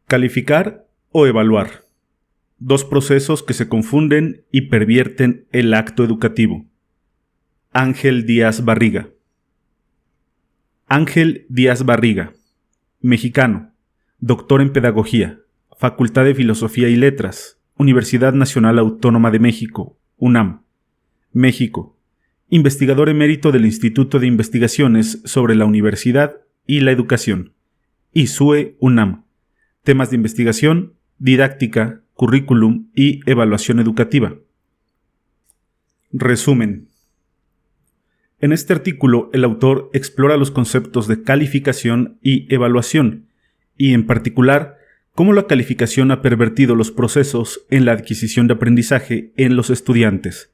Calificar o evaluar. Dos procesos que se confunden y pervierten el acto educativo. Ángel Díaz Barriga. Ángel Díaz Barriga, mexicano, doctor en Pedagogía, Facultad de Filosofía y Letras, Universidad Nacional Autónoma de México, UNAM, México, investigador emérito del Instituto de Investigaciones sobre la Universidad y la Educación, ISUE UNAM, temas de investigación, didáctica, currículum y evaluación educativa. Resumen. En este artículo, el autor explora los conceptos de calificación y evaluación, y en particular, cómo la calificación ha pervertido los procesos en la adquisición de aprendizaje en los estudiantes,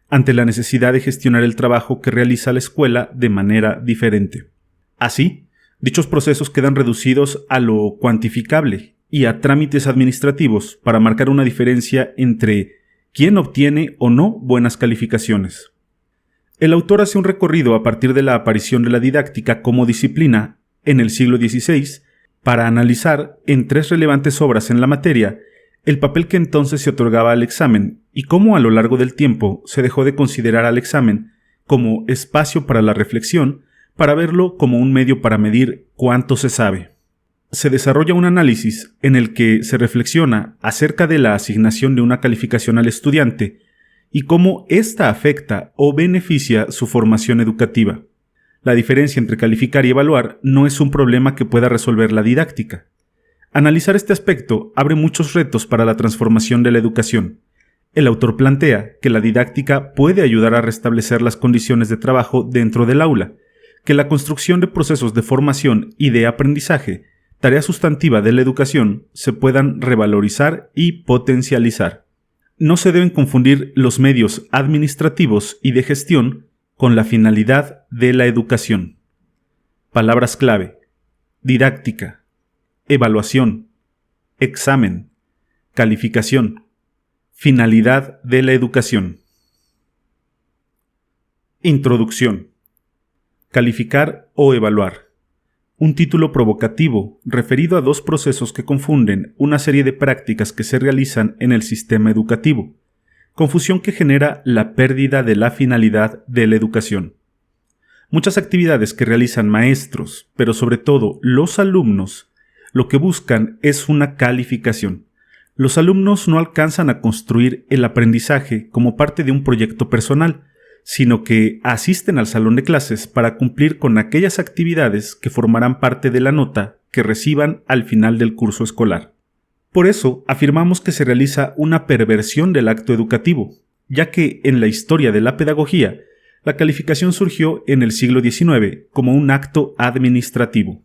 ante la necesidad de gestionar el trabajo que realiza la escuela de manera diferente. Así, dichos procesos quedan reducidos a lo cuantificable y a trámites administrativos para marcar una diferencia entre quién obtiene o no buenas calificaciones. El autor hace un recorrido a partir de la aparición de la didáctica como disciplina en el siglo XVI para analizar en tres relevantes obras en la materia el papel que entonces se otorgaba al examen y cómo a lo largo del tiempo se dejó de considerar al examen como espacio para la reflexión para verlo como un medio para medir cuánto se sabe. Se desarrolla un análisis en el que se reflexiona acerca de la asignación de una calificación al estudiante y cómo ésta afecta o beneficia su formación educativa. La diferencia entre calificar y evaluar no es un problema que pueda resolver la didáctica. Analizar este aspecto abre muchos retos para la transformación de la educación. El autor plantea que la didáctica puede ayudar a restablecer las condiciones de trabajo dentro del aula, que la construcción de procesos de formación y de aprendizaje, tarea sustantiva de la educación, se puedan revalorizar y potencializar. No se deben confundir los medios administrativos y de gestión con la finalidad de la educación. Palabras clave: didáctica, evaluación, examen, calificación, finalidad de la educación. Introducción. Calificar o evaluar. Un título provocativo referido a dos procesos que confunden una serie de prácticas que se realizan en el sistema educativo, confusión que genera la pérdida de la finalidad de la educación. Muchas actividades que realizan maestros, pero sobre todo los alumnos, lo que buscan es una calificación. Los alumnos no alcanzan a construir el aprendizaje como parte de un proyecto personal, sino que asisten al salón de clases para cumplir con aquellas actividades que formarán parte de la nota que reciban al final del curso escolar. Por eso, afirmamos que se realiza una perversión del acto educativo, ya que en la historia de la pedagogía, la calificación surgió en el siglo XIX como un acto administrativo.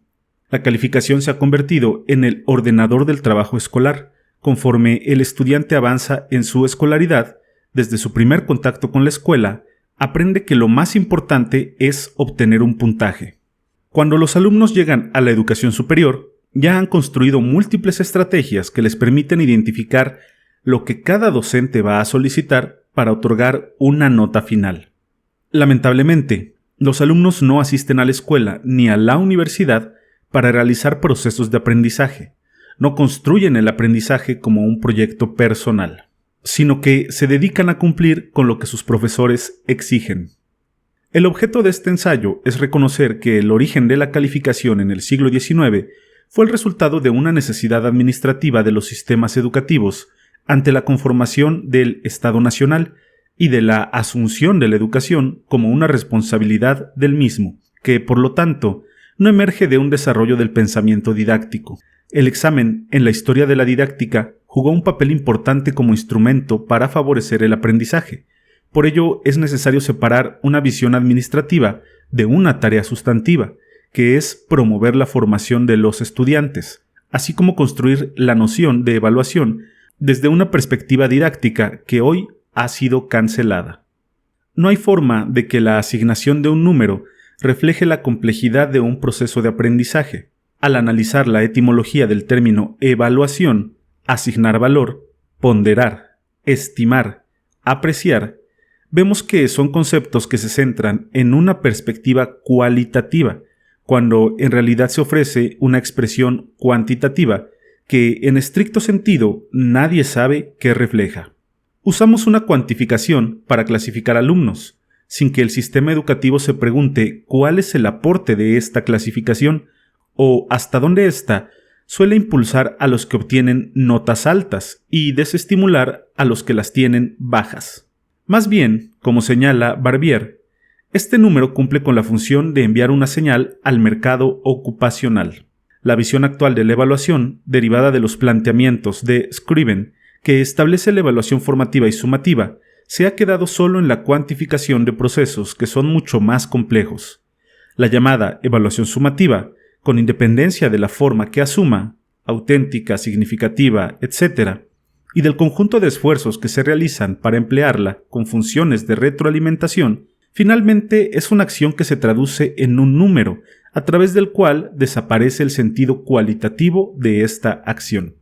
La calificación se ha convertido en el ordenador del trabajo escolar, conforme el estudiante avanza en su escolaridad, desde su primer contacto con la escuela, aprende que lo más importante es obtener un puntaje. Cuando los alumnos llegan a la educación superior, ya han construido múltiples estrategias que les permiten identificar lo que cada docente va a solicitar para otorgar una nota final. Lamentablemente, los alumnos no asisten a la escuela ni a la universidad para realizar procesos de aprendizaje. No construyen el aprendizaje como un proyecto personal, sino que se dedican a cumplir con lo que sus profesores exigen. El objeto de este ensayo es reconocer que el origen de la calificación en el siglo XIX fue el resultado de una necesidad administrativa de los sistemas educativos ante la conformación del Estado Nacional y de la asunción de la educación como una responsabilidad del mismo, que, por lo tanto, no emerge de un desarrollo del pensamiento didáctico. El examen en la historia de la didáctica jugó un papel importante como instrumento para favorecer el aprendizaje. Por ello, es necesario separar una visión administrativa de una tarea sustantiva, que es promover la formación de los estudiantes, así como construir la noción de evaluación desde una perspectiva didáctica que hoy ha sido cancelada. No hay forma de que la asignación de un número refleje la complejidad de un proceso de aprendizaje. Al analizar la etimología del término evaluación, asignar valor, ponderar, estimar, apreciar, vemos que son conceptos que se centran en una perspectiva cualitativa, cuando en realidad se ofrece una expresión cuantitativa que en estricto sentido nadie sabe qué refleja. Usamos una cuantificación para clasificar alumnos, sin que el sistema educativo se pregunte cuál es el aporte de esta clasificación o hasta dónde ésta suele impulsar a los que obtienen notas altas y desestimular a los que las tienen bajas. Más bien, como señala Barbier, este número cumple con la función de enviar una señal al mercado ocupacional. La visión actual de la evaluación, derivada de los planteamientos de Scriven, que establece la evaluación formativa y sumativa, se ha quedado solo en la cuantificación de procesos que son mucho más complejos. La llamada evaluación sumativa, con independencia de la forma que asuma, auténtica, significativa, etc., y del conjunto de esfuerzos que se realizan para emplearla con funciones de retroalimentación, finalmente es una acción que se traduce en un número, a través del cual desaparece el sentido cualitativo de esta acción.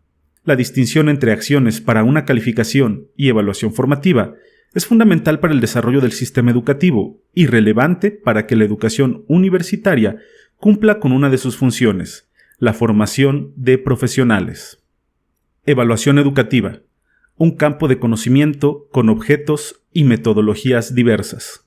La distinción entre acciones para una calificación y evaluación formativa es fundamental para el desarrollo del sistema educativo y relevante para que la educación universitaria cumpla con una de sus funciones, la formación de profesionales. Evaluación educativa, un campo de conocimiento con objetos y metodologías diversas.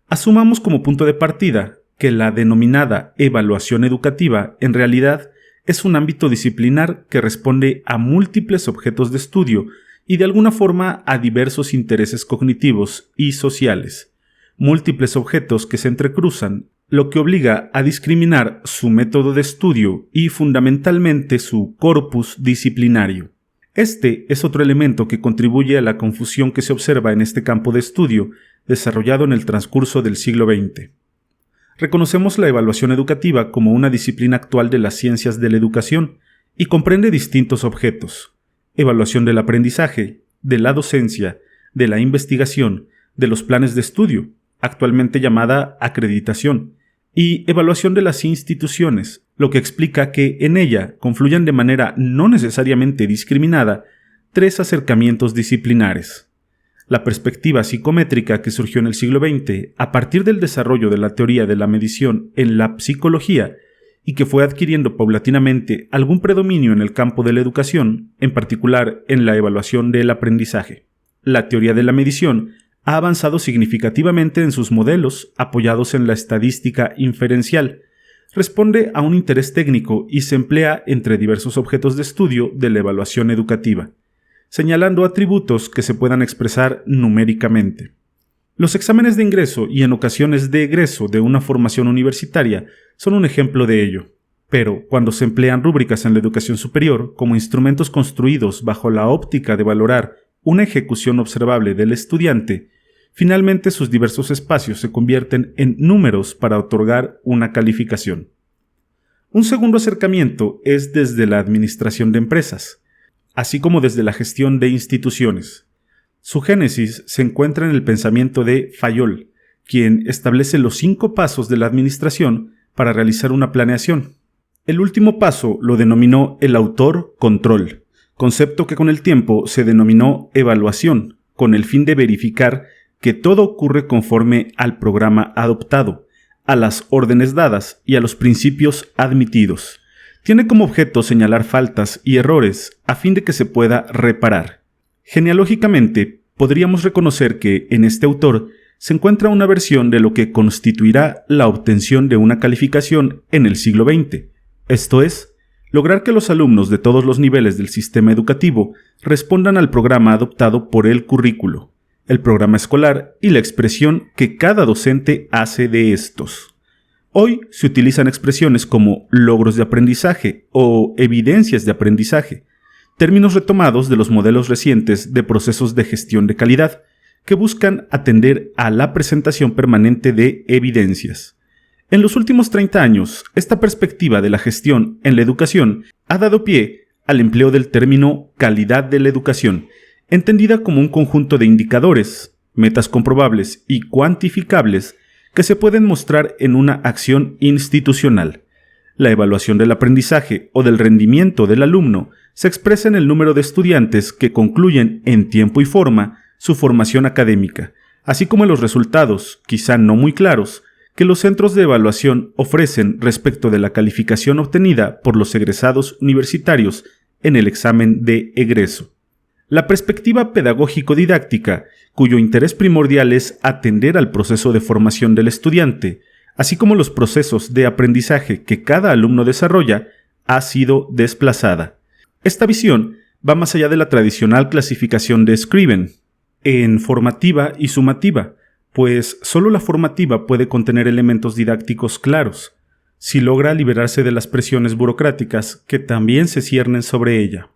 Asumamos como punto de partida que la denominada evaluación educativa en realidad es un ámbito disciplinar que responde a múltiples objetos de estudio y de alguna forma a diversos intereses cognitivos y sociales, múltiples objetos que se entrecruzan, lo que obliga a discriminar su método de estudio y fundamentalmente su corpus disciplinario. Este es otro elemento que contribuye a la confusión que se observa en este campo de estudio desarrollado en el transcurso del siglo XX. Reconocemos la evaluación educativa como una disciplina actual de las ciencias de la educación y comprende distintos objetos: evaluación del aprendizaje, de la docencia, de la investigación, de los planes de estudio, actualmente llamada acreditación, y evaluación de las instituciones, lo que explica que en ella confluyan de manera no necesariamente discriminada tres acercamientos disciplinares: la perspectiva psicométrica que surgió en el siglo XX a partir del desarrollo de la teoría de la medición en la psicología y que fue adquiriendo paulatinamente algún predominio en el campo de la educación, en particular en la evaluación del aprendizaje. La teoría de la medición ha avanzado significativamente en sus modelos apoyados en la estadística inferencial, responde a un interés técnico y se emplea entre diversos objetos de estudio de la evaluación educativa, señalando atributos que se puedan expresar numéricamente. Los exámenes de ingreso y en ocasiones de egreso de una formación universitaria son un ejemplo de ello, pero cuando se emplean rúbricas en la educación superior como instrumentos construidos bajo la óptica de valorar una ejecución observable del estudiante, finalmente sus diversos espacios se convierten en números para otorgar una calificación. Un segundo acercamiento es desde la administración de empresas, así como desde la gestión de instituciones. Su génesis se encuentra en el pensamiento de Fayol, quien establece los 5 pasos de la administración para realizar una planeación. El último paso lo denominó el autor control, concepto que con el tiempo se denominó evaluación, con el fin de verificar que todo ocurre conforme al programa adoptado, a las órdenes dadas y a los principios admitidos. Tiene como objeto señalar faltas y errores a fin de que se pueda reparar. Genealógicamente, podríamos reconocer que en este autor se encuentra una versión de lo que constituirá la obtención de una calificación en el siglo XX, esto es, lograr que los alumnos de todos los niveles del sistema educativo respondan al programa adoptado por el currículo, el programa escolar y la expresión que cada docente hace de estos. Hoy se utilizan expresiones como logros de aprendizaje o evidencias de aprendizaje, términos retomados de los modelos recientes de procesos de gestión de calidad, que buscan atender a la presentación permanente de evidencias. En los últimos 30 años, esta perspectiva de la gestión en la educación ha dado pie al empleo del término calidad de la educación, entendida como un conjunto de indicadores, metas comprobables y cuantificables que se pueden mostrar en una acción institucional. La evaluación del aprendizaje o del rendimiento del alumno se expresa en el número de estudiantes que concluyen en tiempo y forma su formación académica, así como en los resultados, quizá no muy claros, que los centros de evaluación ofrecen respecto de la calificación obtenida por los egresados universitarios en el examen de egreso. La perspectiva pedagógico-didáctica, cuyo interés primordial es atender al proceso de formación del estudiante, así como los procesos de aprendizaje que cada alumno desarrolla, ha sido desplazada. Esta visión va más allá de la tradicional clasificación de Scriven, en formativa y sumativa, pues solo la formativa puede contener elementos didácticos claros, si logra liberarse de las presiones burocráticas que también se ciernen sobre ella.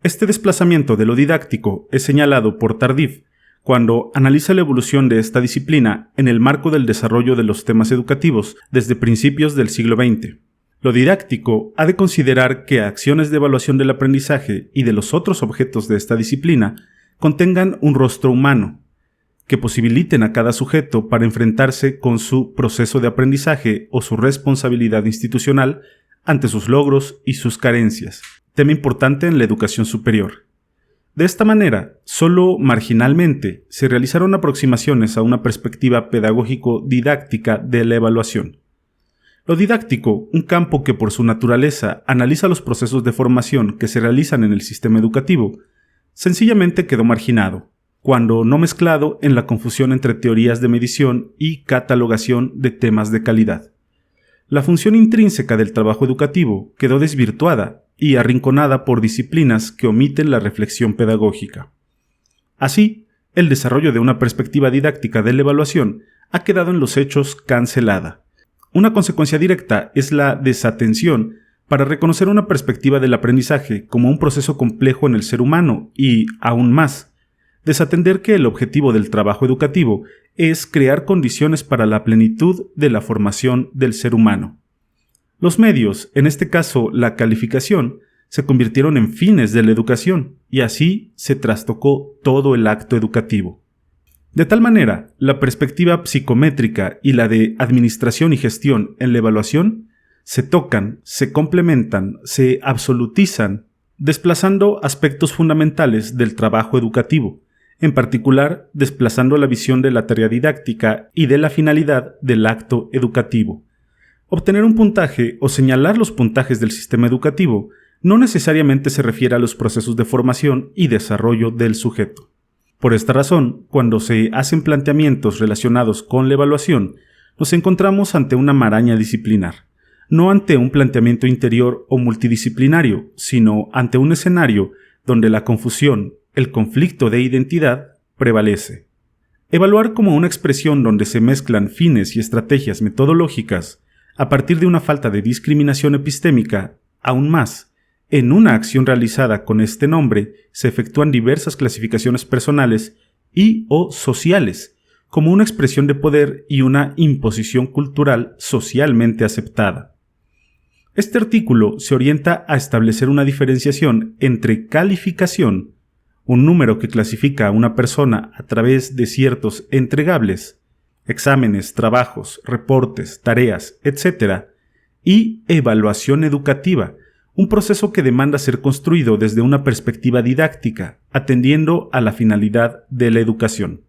Este desplazamiento de lo didáctico es señalado por Tardif cuando analiza la evolución de esta disciplina en el marco del desarrollo de los temas educativos desde principios del siglo XX. Lo didáctico ha de considerar que acciones de evaluación del aprendizaje y de los otros objetos de esta disciplina contengan un rostro humano, que posibiliten a cada sujeto para enfrentarse con su proceso de aprendizaje o su responsabilidad institucional ante sus logros y sus carencias, tema importante en la educación superior. De esta manera, solo marginalmente se realizaron aproximaciones a una perspectiva pedagógico-didáctica de la evaluación. Lo didáctico, un campo que por su naturaleza analiza los procesos de formación que se realizan en el sistema educativo, sencillamente quedó marginado, cuando no mezclado en la confusión entre teorías de medición y catalogación de temas de calidad. La función intrínseca del trabajo educativo quedó desvirtuada y arrinconada por disciplinas que omiten la reflexión pedagógica. Así, el desarrollo de una perspectiva didáctica de la evaluación ha quedado en los hechos cancelada. Una consecuencia directa es la desatención para reconocer una perspectiva del aprendizaje como un proceso complejo en el ser humano y, aún más, desatender que el objetivo del trabajo educativo es crear condiciones para la plenitud de la formación del ser humano. Los medios, en este caso la calificación, se convirtieron en fines de la educación y así se trastocó todo el acto educativo. De tal manera, la perspectiva psicométrica y la de administración y gestión en la evaluación se tocan, se complementan, se absolutizan, desplazando aspectos fundamentales del trabajo educativo, en particular desplazando la visión de la tarea didáctica y de la finalidad del acto educativo. Obtener un puntaje o señalar los puntajes del sistema educativo no necesariamente se refiere a los procesos de formación y desarrollo del sujeto. Por esta razón, cuando se hacen planteamientos relacionados con la evaluación, nos encontramos ante una maraña disciplinar, no ante un planteamiento interior o multidisciplinario, sino ante un escenario donde la confusión, el conflicto de identidad, prevalece. Evaluar como una expresión donde se mezclan fines y estrategias metodológicas, a partir de una falta de discriminación epistémica, aún más, en una acción realizada con este nombre se efectúan diversas clasificaciones personales y o sociales, como una expresión de poder y una imposición cultural socialmente aceptada. Este artículo se orienta a establecer una diferenciación entre calificación, un número que clasifica a una persona a través de ciertos entregables, exámenes, trabajos, reportes, tareas, etc., y evaluación educativa, un proceso que demanda ser construido desde una perspectiva didáctica, atendiendo a la finalidad de la educación.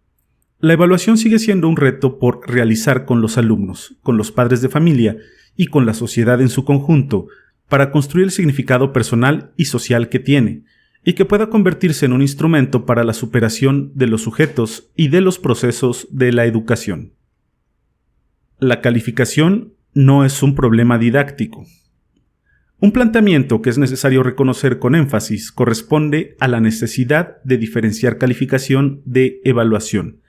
La evaluación sigue siendo un reto por realizar con los alumnos, con los padres de familia y con la sociedad en su conjunto, para construir el significado personal y social que tiene, y que pueda convertirse en un instrumento para la superación de los sujetos y de los procesos de la educación. La calificación no es un problema didáctico. Un planteamiento que es necesario reconocer con énfasis corresponde a la necesidad de diferenciar calificación de evaluación,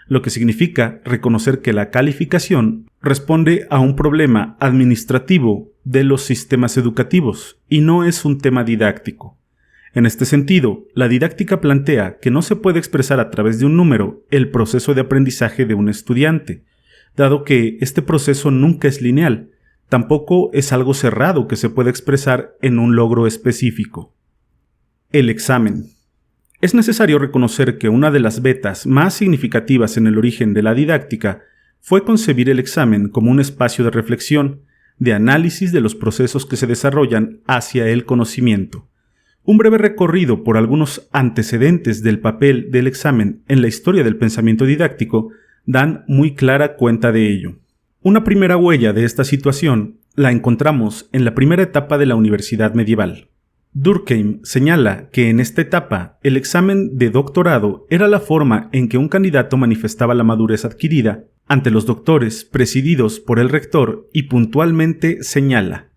lo que significa reconocer que la calificación responde a un problema administrativo de los sistemas educativos y no es un tema didáctico. En este sentido, la didáctica plantea que no se puede expresar a través de un número el proceso de aprendizaje de un estudiante, dado que este proceso nunca es lineal, tampoco es algo cerrado que se pueda expresar en un logro específico. El examen. Es necesario reconocer que una de las vetas más significativas en el origen de la didáctica fue concebir el examen como un espacio de reflexión, de análisis de los procesos que se desarrollan hacia el conocimiento. Un breve recorrido por algunos antecedentes del papel del examen en la historia del pensamiento didáctico dan muy clara cuenta de ello. Una primera huella de esta situación la encontramos en la primera etapa de la universidad medieval. Durkheim señala que en esta etapa el examen de doctorado era la forma en que un candidato manifestaba la madurez adquirida ante los doctores presididos por el rector y puntualmente señala: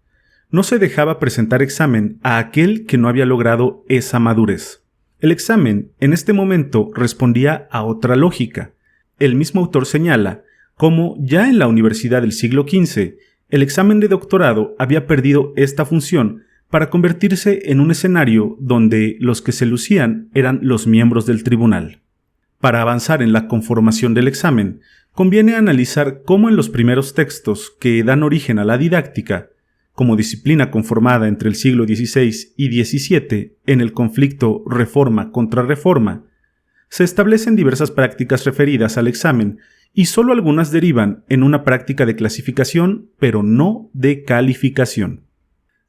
no se dejaba presentar examen a aquel que no había logrado esa madurez. El examen en este momento respondía a otra lógica. El mismo autor señala cómo ya en la universidad del siglo XV el examen de doctorado había perdido esta función para convertirse en un escenario donde los que se lucían eran los miembros del tribunal. Para avanzar en la conformación del examen, conviene analizar cómo en los primeros textos que dan origen a la didáctica, como disciplina conformada entre el siglo XVI y XVII en el conflicto reforma contra reforma, se establecen diversas prácticas referidas al examen y solo algunas derivan en una práctica de clasificación, pero no de calificación.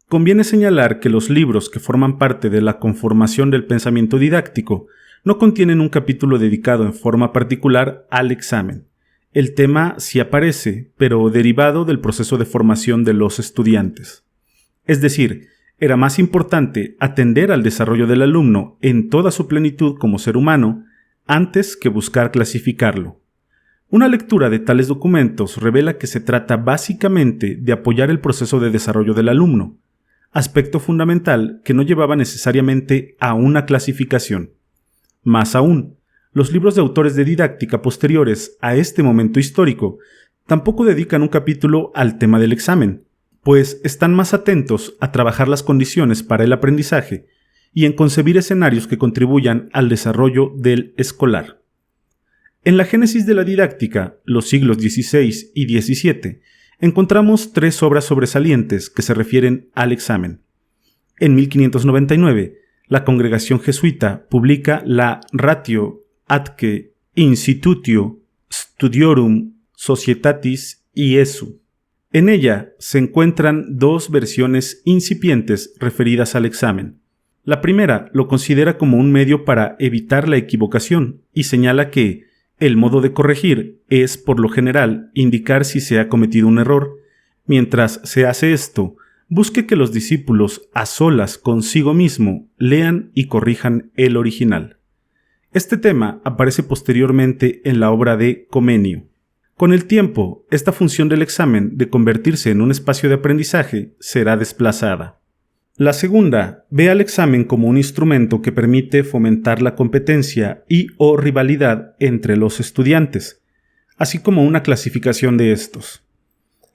Conviene señalar que los libros que forman parte de la conformación del pensamiento didáctico no contienen un capítulo dedicado en forma particular al examen. El tema sí aparece, pero derivado del proceso de formación de los estudiantes. Es decir, era más importante atender al desarrollo del alumno en toda su plenitud como ser humano antes que buscar clasificarlo. Una lectura de tales documentos revela que se trata básicamente de apoyar el proceso de desarrollo del alumno, aspecto fundamental que no llevaba necesariamente a una clasificación. Más aún, los libros de autores de didáctica posteriores a este momento histórico tampoco dedican un capítulo al tema del examen, pues están más atentos a trabajar las condiciones para el aprendizaje y en concebir escenarios que contribuyan al desarrollo del escolar. En la génesis de la didáctica, los siglos XVI y XVII, encontramos 3 obras sobresalientes que se refieren al examen. En 1599, la congregación jesuita publica la Ratio atque institutio studiorum societatis Iesu. En ella se encuentran 2 versiones incipientes referidas al examen. La primera lo considera como un medio para evitar la equivocación y señala que el modo de corregir es, por lo general, indicar si se ha cometido un error. Mientras se hace esto, busque que los discípulos, a solas consigo mismo, lean y corrijan el original. Este tema aparece posteriormente en la obra de Comenio. Con el tiempo, esta función del examen de convertirse en un espacio de aprendizaje será desplazada. La segunda ve al examen como un instrumento que permite fomentar la competencia y o rivalidad entre los estudiantes, así como una clasificación de estos.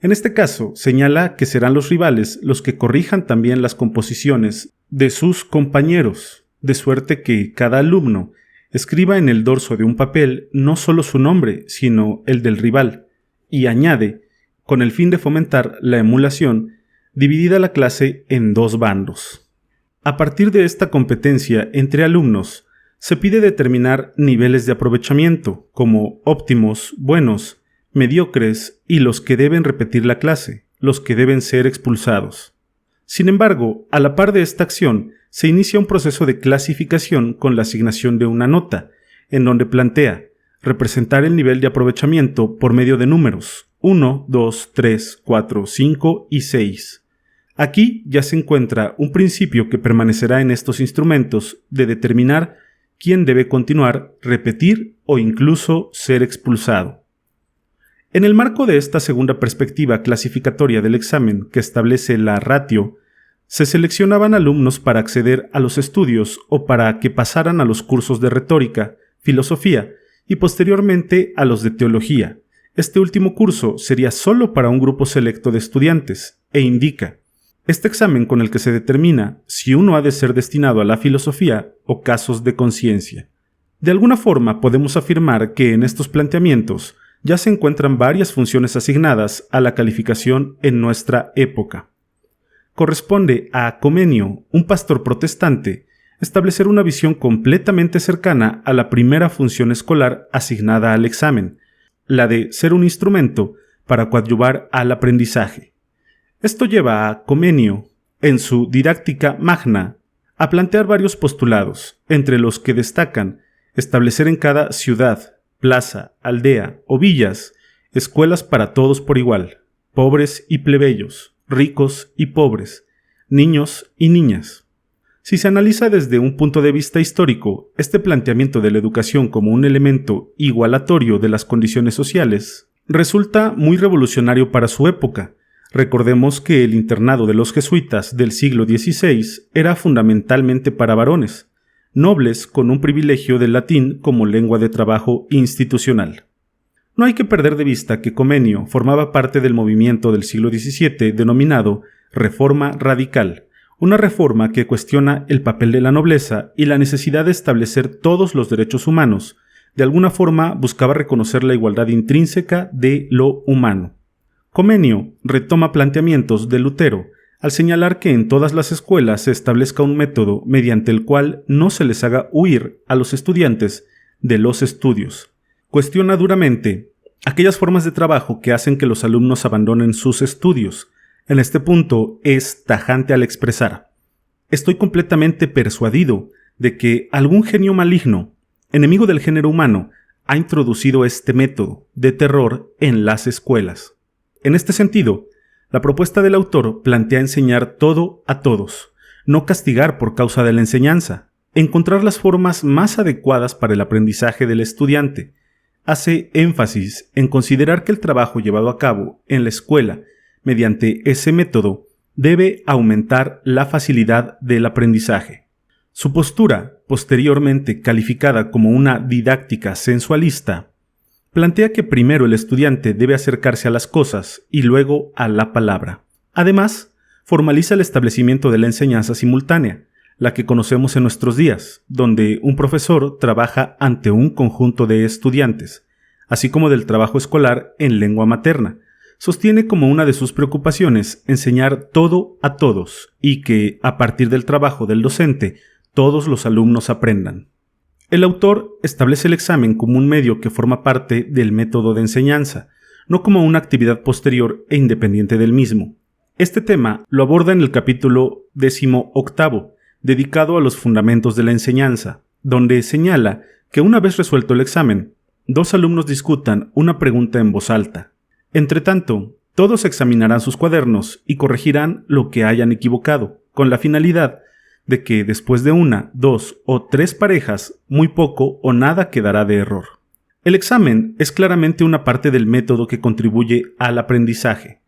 En este caso, señala que serán los rivales los que corrijan también las composiciones de sus compañeros, de suerte que cada alumno escriba en el dorso de un papel no solo su nombre, sino el del rival, y añade, con el fin de fomentar la emulación, dividida la clase en 2 bandos. A partir de esta competencia entre alumnos, se pide determinar niveles de aprovechamiento, como óptimos, buenos, mediocres y los que deben repetir la clase, los que deben ser expulsados. Sin embargo, a la par de esta acción, se inicia un proceso de clasificación con la asignación de una nota, en donde plantea representar el nivel de aprovechamiento por medio de números 1, 2, 3, 4, 5 y 6. Aquí ya se encuentra un principio que permanecerá en estos instrumentos de determinar quién debe continuar, repetir o incluso ser expulsado. En el marco de esta segunda perspectiva clasificatoria del examen que establece la ratio, se seleccionaban alumnos para acceder a los estudios o para que pasaran a los cursos de retórica, filosofía y posteriormente a los de teología. Este último curso sería solo para un grupo selecto de estudiantes e indica este examen con el que se determina si uno ha de ser destinado a la filosofía o casos de conciencia. De alguna forma podemos afirmar que en estos planteamientos ya se encuentran varias funciones asignadas a la calificación en nuestra época. Corresponde a Comenio, un pastor protestante, establecer una visión completamente cercana a la primera función escolar asignada al examen, la de ser un instrumento para coadyuvar al aprendizaje. Esto lleva a Comenio, en su Didáctica Magna, a plantear varios postulados, entre los que destacan establecer en cada ciudad, plaza, aldea o villas escuelas para todos por igual, pobres y plebeyos, ricos y pobres, niños y niñas. Si se analiza desde un punto de vista histórico, este planteamiento de la educación como un elemento igualatorio de las condiciones sociales resulta muy revolucionario para su época. Recordemos que el internado de los jesuitas del siglo XVI era fundamentalmente para varones, nobles con un privilegio del latín como lengua de trabajo institucional. No hay que perder de vista que Comenio formaba parte del movimiento del siglo XVII denominado Reforma Radical, una reforma que cuestiona el papel de la nobleza y la necesidad de establecer todos los derechos humanos. De alguna forma buscaba reconocer la igualdad intrínseca de lo humano. Comenio retoma planteamientos de Lutero al señalar que en todas las escuelas se establezca un método mediante el cual no se les haga huir a los estudiantes de los estudios. Cuestiona duramente aquellas formas de trabajo que hacen que los alumnos abandonen sus estudios. En este punto es tajante al expresar: estoy completamente persuadido de que algún genio maligno, enemigo del género humano, ha introducido este método de terror en las escuelas. En este sentido, la propuesta del autor plantea enseñar todo a todos, no castigar por causa de la enseñanza, encontrar las formas más adecuadas para el aprendizaje del estudiante. Hace énfasis en considerar que el trabajo llevado a cabo en la escuela mediante ese método debe aumentar la facilidad del aprendizaje. Su postura, posteriormente calificada como una didáctica sensualista, plantea que primero el estudiante debe acercarse a las cosas y luego a la palabra. Además, formaliza el establecimiento de la enseñanza simultánea, la que conocemos en nuestros días, donde un profesor trabaja ante un conjunto de estudiantes, así como del trabajo escolar en lengua materna. Sostiene como una de sus preocupaciones enseñar todo a todos y que, a partir del trabajo del docente, todos los alumnos aprendan. El autor establece el examen como un medio que forma parte del método de enseñanza, no como una actividad posterior e independiente del mismo. Este tema lo aborda en el capítulo 18, dedicado a los fundamentos de la enseñanza, donde señala que una vez resuelto el examen, dos alumnos discutan una pregunta en voz alta. Entretanto, todos examinarán sus cuadernos y corregirán lo que hayan equivocado, con la finalidad de que después de una, dos o tres parejas, muy poco o nada quedará de error. El examen es claramente una parte del método que contribuye al aprendizaje.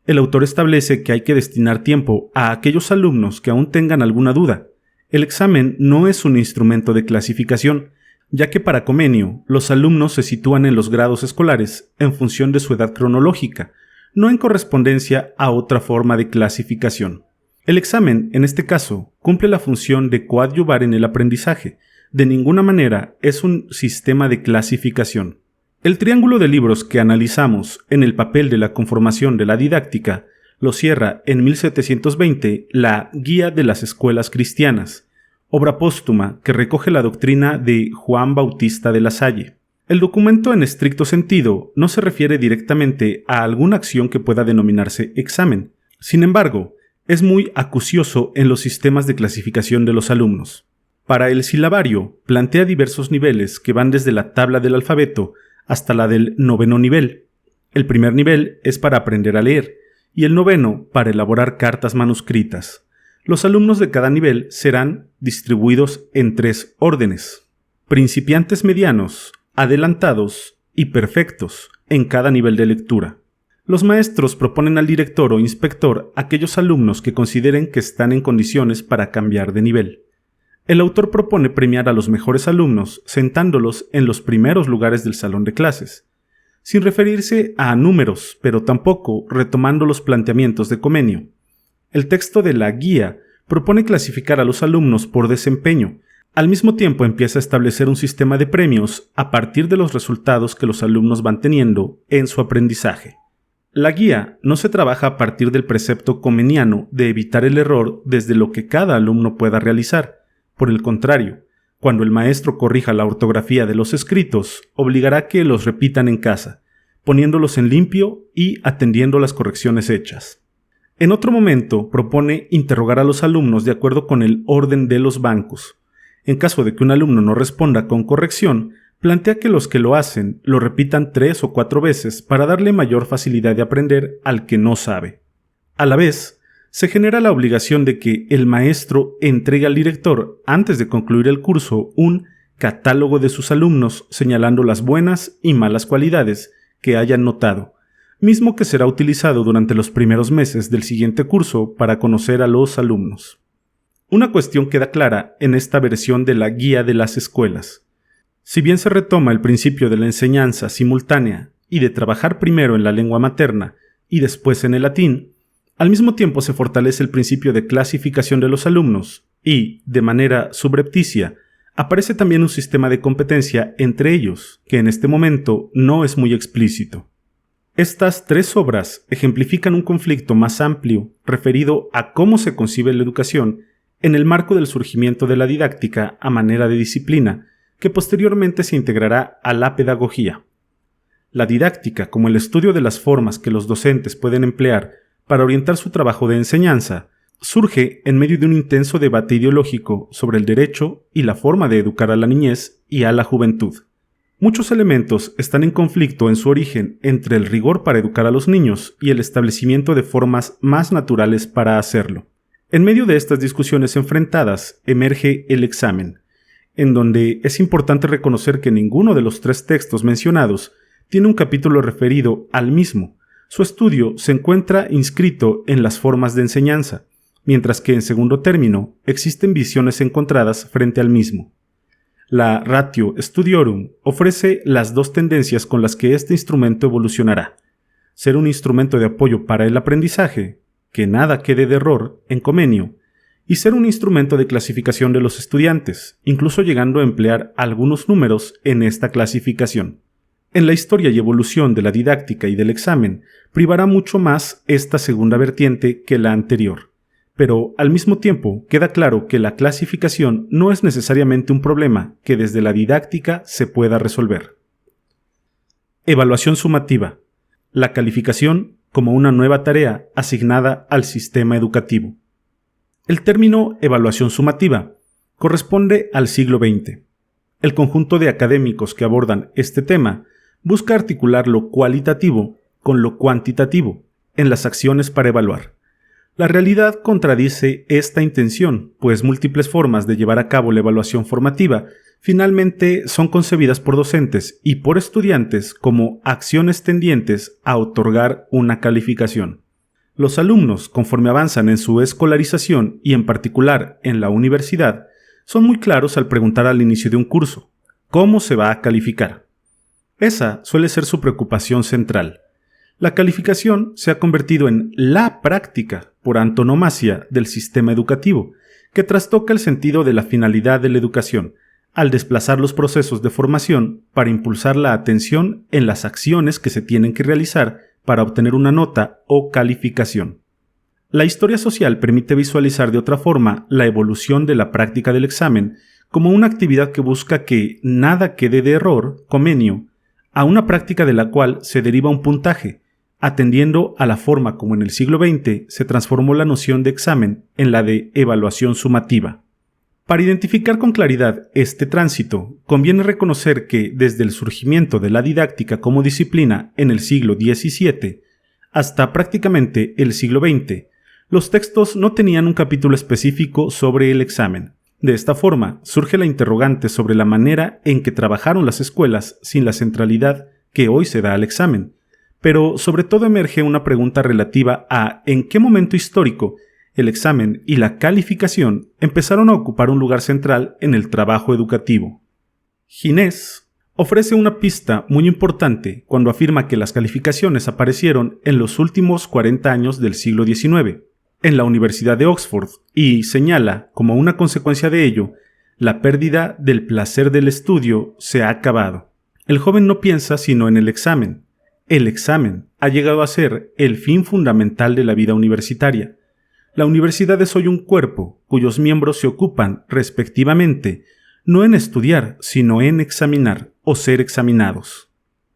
El autor establece que hay que destinar tiempo a aquellos alumnos que aún tengan alguna duda. El examen no es un instrumento de clasificación, ya que para Comenio los alumnos se sitúan en los grados escolares en función de su edad cronológica, no en correspondencia a otra forma de clasificación. El examen, en este caso, cumple la función de coadyuvar en el aprendizaje. De ninguna manera es un sistema de clasificación. El triángulo de libros que analizamos en el papel de la conformación de la didáctica lo cierra en 1720 la Guía de las Escuelas Cristianas, obra póstuma que recoge la doctrina de Juan Bautista de la Salle. El documento en estricto sentido no se refiere directamente a alguna acción que pueda denominarse examen. Sin embargo, es muy acucioso en los sistemas de clasificación de los alumnos. Para el silabario, plantea diversos niveles que van desde la tabla del alfabeto hasta la del 9º nivel. El primer nivel es para aprender a leer y el 9º para elaborar cartas manuscritas. Los alumnos de cada nivel serán distribuidos en 3 órdenes: principiantes medianos, adelantados y perfectos en cada nivel de lectura. Los maestros proponen al director o inspector aquellos alumnos que consideren que están en condiciones para cambiar de nivel. El autor propone premiar a los mejores alumnos sentándolos en los primeros lugares del salón de clases, sin referirse a números, pero tampoco retomando los planteamientos de Comenio. El texto de la guía propone clasificar a los alumnos por desempeño. Al mismo tiempo empieza a establecer un sistema de premios a partir de los resultados que los alumnos van teniendo en su aprendizaje. La guía no se trabaja a partir del precepto comeniano de evitar el error desde lo que cada alumno pueda realizar. Por el contrario, cuando el maestro corrija la ortografía de los escritos, obligará a que los repitan en casa, poniéndolos en limpio y atendiendo las correcciones hechas. En otro momento, propone interrogar a los alumnos de acuerdo con el orden de los bancos. En caso de que un alumno no responda con corrección, plantea que los que lo hacen lo repitan 3 o 4 veces para darle mayor facilidad de aprender al que no sabe. A la vez, se genera la obligación de que el maestro entregue al director, antes de concluir el curso, un catálogo de sus alumnos señalando las buenas y malas cualidades que hayan notado, mismo que será utilizado durante los primeros meses del siguiente curso para conocer a los alumnos. Una cuestión queda clara en esta versión de la Guía de las Escuelas. Si bien se retoma el principio de la enseñanza simultánea y de trabajar primero en la lengua materna y después en el latín, al mismo tiempo se fortalece el principio de clasificación de los alumnos y, de manera subrepticia, aparece también un sistema de competencia entre ellos, que en este momento no es muy explícito. Estas tres obras ejemplifican un conflicto más amplio referido a cómo se concibe la educación en el marco del surgimiento de la didáctica a manera de disciplina, que posteriormente se integrará a la pedagogía. La didáctica, como el estudio de las formas que los docentes pueden emplear para orientar su trabajo de enseñanza, surge en medio de un intenso debate ideológico sobre el derecho y la forma de educar a la niñez y a la juventud. Muchos elementos están en conflicto en su origen entre el rigor para educar a los niños y el establecimiento de formas más naturales para hacerlo. En medio de estas discusiones enfrentadas emerge el examen, en donde es importante reconocer que ninguno de los tres textos mencionados tiene un capítulo referido al mismo. Su estudio se encuentra inscrito en las formas de enseñanza, mientras que en segundo término existen visiones encontradas frente al mismo. La Ratio Studiorum ofrece las dos tendencias con las que este instrumento evolucionará: ser un instrumento de apoyo para el aprendizaje, que nada quede de error en Comenio, y ser un instrumento de clasificación de los estudiantes, incluso llegando a emplear algunos números en esta clasificación. En la historia y evolución de la didáctica y del examen, privará mucho más esta segunda vertiente que la anterior. Pero, al mismo tiempo, queda claro que la clasificación no es necesariamente un problema que desde la didáctica se pueda resolver. Evaluación sumativa. La calificación como una nueva tarea asignada al sistema educativo. El término evaluación sumativa corresponde al siglo XX. El conjunto de académicos que abordan este tema busca articular lo cualitativo con lo cuantitativo en las acciones para evaluar. La realidad contradice esta intención, pues múltiples formas de llevar a cabo la evaluación formativa finalmente son concebidas por docentes y por estudiantes como acciones tendientes a otorgar una calificación. Los alumnos, conforme avanzan en su escolarización y en particular en la universidad, son muy claros al preguntar al inicio de un curso: ¿cómo se va a calificar? Esa suele ser su preocupación central. La calificación se ha convertido en la práctica por antonomasia del sistema educativo, que trastoca el sentido de la finalidad de la educación, al desplazar los procesos de formación para impulsar la atención en las acciones que se tienen que realizar para obtener una nota o calificación. La historia social permite visualizar de otra forma la evolución de la práctica del examen como una actividad que busca que nada quede de error, Comenio, a una práctica de la cual se deriva un puntaje, atendiendo a la forma como en el siglo XX se transformó la noción de examen en la de evaluación sumativa. Para identificar con claridad este tránsito, conviene reconocer que desde el surgimiento de la didáctica como disciplina en el siglo XVII hasta prácticamente el siglo XX, los textos no tenían un capítulo específico sobre el examen. De esta forma, surge la interrogante sobre la manera en que trabajaron las escuelas sin la centralidad que hoy se da al examen, pero sobre todo emerge una pregunta relativa a en qué momento histórico el examen y la calificación empezaron a ocupar un lugar central en el trabajo educativo. Ginés ofrece una pista muy importante cuando afirma que las calificaciones aparecieron en los últimos 40 años del siglo XIX, en la Universidad de Oxford, y señala, como una consecuencia de ello, la pérdida del placer del estudio se ha acabado. El joven no piensa sino en el examen. El examen ha llegado a ser el fin fundamental de la vida universitaria. La universidad es hoy un cuerpo cuyos miembros se ocupan, respectivamente, no en estudiar, sino en examinar o ser examinados.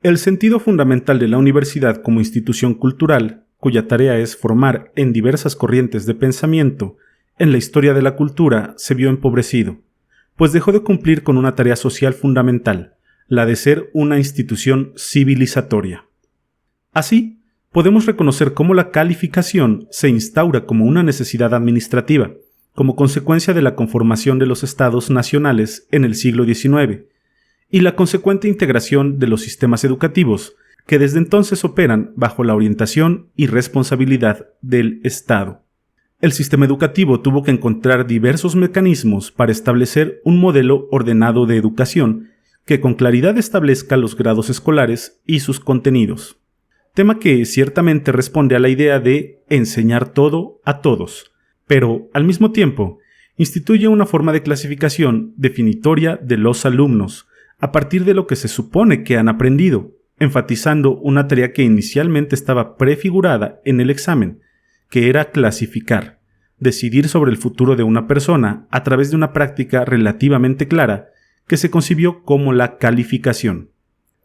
El sentido fundamental de la universidad como institución cultural, cuya tarea es formar en diversas corrientes de pensamiento, en la historia de la cultura se vio empobrecido, pues dejó de cumplir con una tarea social fundamental, la de ser una institución civilizatoria. Así, podemos reconocer cómo la calificación se instaura como una necesidad administrativa, como consecuencia de la conformación de los estados nacionales en el siglo XIX, y la consecuente integración de los sistemas educativos, que desde entonces operan bajo la orientación y responsabilidad del Estado. El sistema educativo tuvo que encontrar diversos mecanismos para establecer un modelo ordenado de educación que con claridad establezca los grados escolares y sus contenidos. Tema que ciertamente responde a la idea de enseñar todo a todos, pero al mismo tiempo instituye una forma de clasificación definitoria de los alumnos a partir de lo que se supone que han aprendido, enfatizando una tarea que inicialmente estaba prefigurada en el examen, que era clasificar, decidir sobre el futuro de una persona a través de una práctica relativamente clara que se concibió como la calificación.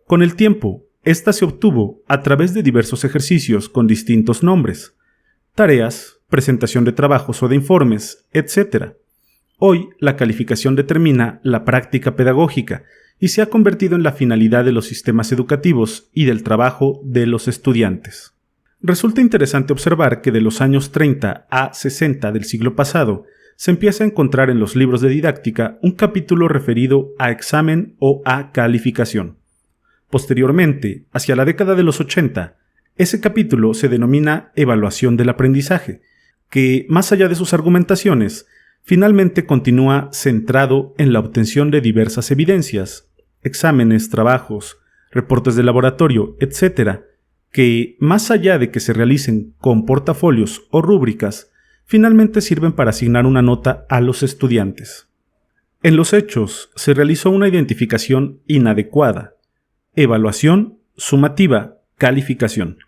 Con el tiempo, esta se obtuvo a través de diversos ejercicios con distintos nombres: tareas, presentación de trabajos o de informes, etc. Hoy, la calificación determina la práctica pedagógica y se ha convertido en la finalidad de los sistemas educativos y del trabajo de los estudiantes. Resulta interesante observar que de los años 30 a 60 del siglo pasado se empieza a encontrar en los libros de didáctica un capítulo referido a examen o a calificación. Posteriormente, hacia la década de los 80, ese capítulo se denomina evaluación del aprendizaje, que, más allá de sus argumentaciones, finalmente continúa centrado en la obtención de diversas evidencias, exámenes, trabajos, reportes de laboratorio, etc., que, más allá de que se realicen con portafolios o rúbricas, finalmente sirven para asignar una nota a los estudiantes. En los hechos, se realizó una identificación inadecuada: evaluación, sumativa, calificación.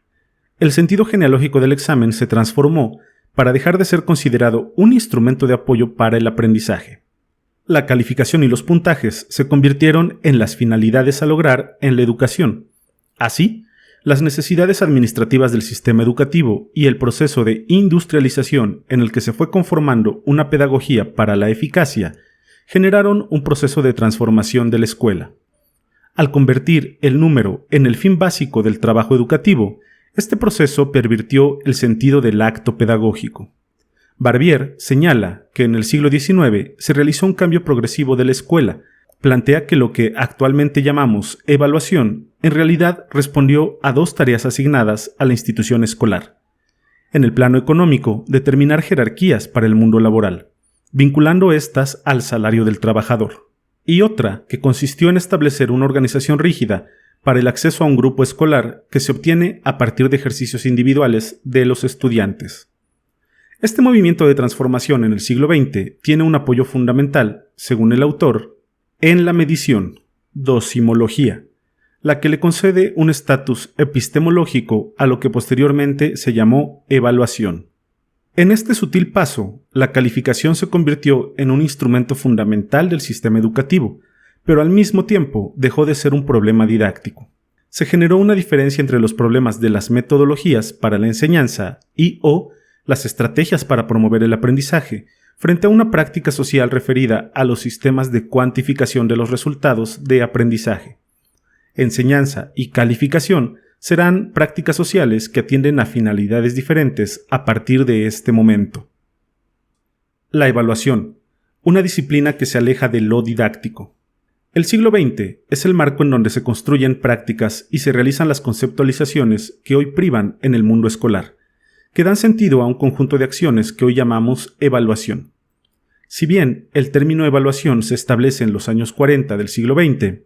El sentido genealógico del examen se transformó para dejar de ser considerado un instrumento de apoyo para el aprendizaje. La calificación y los puntajes se convirtieron en las finalidades a lograr en la educación. Así, las necesidades administrativas del sistema educativo y el proceso de industrialización en el que se fue conformando una pedagogía para la eficacia generaron un proceso de transformación de la escuela. Al convertir el número en el fin básico del trabajo educativo, este proceso pervirtió el sentido del acto pedagógico. Barbier señala que en el siglo XIX se realizó un cambio progresivo de la escuela. Plantea que lo que actualmente llamamos evaluación en realidad respondió a dos tareas asignadas a la institución escolar. En el plano económico, determinar jerarquías para el mundo laboral, vinculando éstas al salario del trabajador, y otra que consistió en establecer una organización rígida para el acceso a un grupo escolar que se obtiene a partir de ejercicios individuales de los estudiantes. Este movimiento de transformación en el siglo XX tiene un apoyo fundamental, según el autor, en la medición, docimología, la que le concede un estatus epistemológico a lo que posteriormente se llamó evaluación. En este sutil paso, la calificación se convirtió en un instrumento fundamental del sistema educativo, pero al mismo tiempo dejó de ser un problema didáctico. Se generó una diferencia entre los problemas de las metodologías para la enseñanza y/o las estrategias para promover el aprendizaje, frente a una práctica social referida a los sistemas de cuantificación de los resultados de aprendizaje. Enseñanza y calificación serán prácticas sociales que atienden a finalidades diferentes a partir de este momento. La evaluación, una disciplina que se aleja de lo didáctico. El siglo XX es el marco en donde se construyen prácticas y se realizan las conceptualizaciones que hoy privan en el mundo escolar, que dan sentido a un conjunto de acciones que hoy llamamos evaluación. Si bien el término evaluación se establece en los años 40 del siglo XX,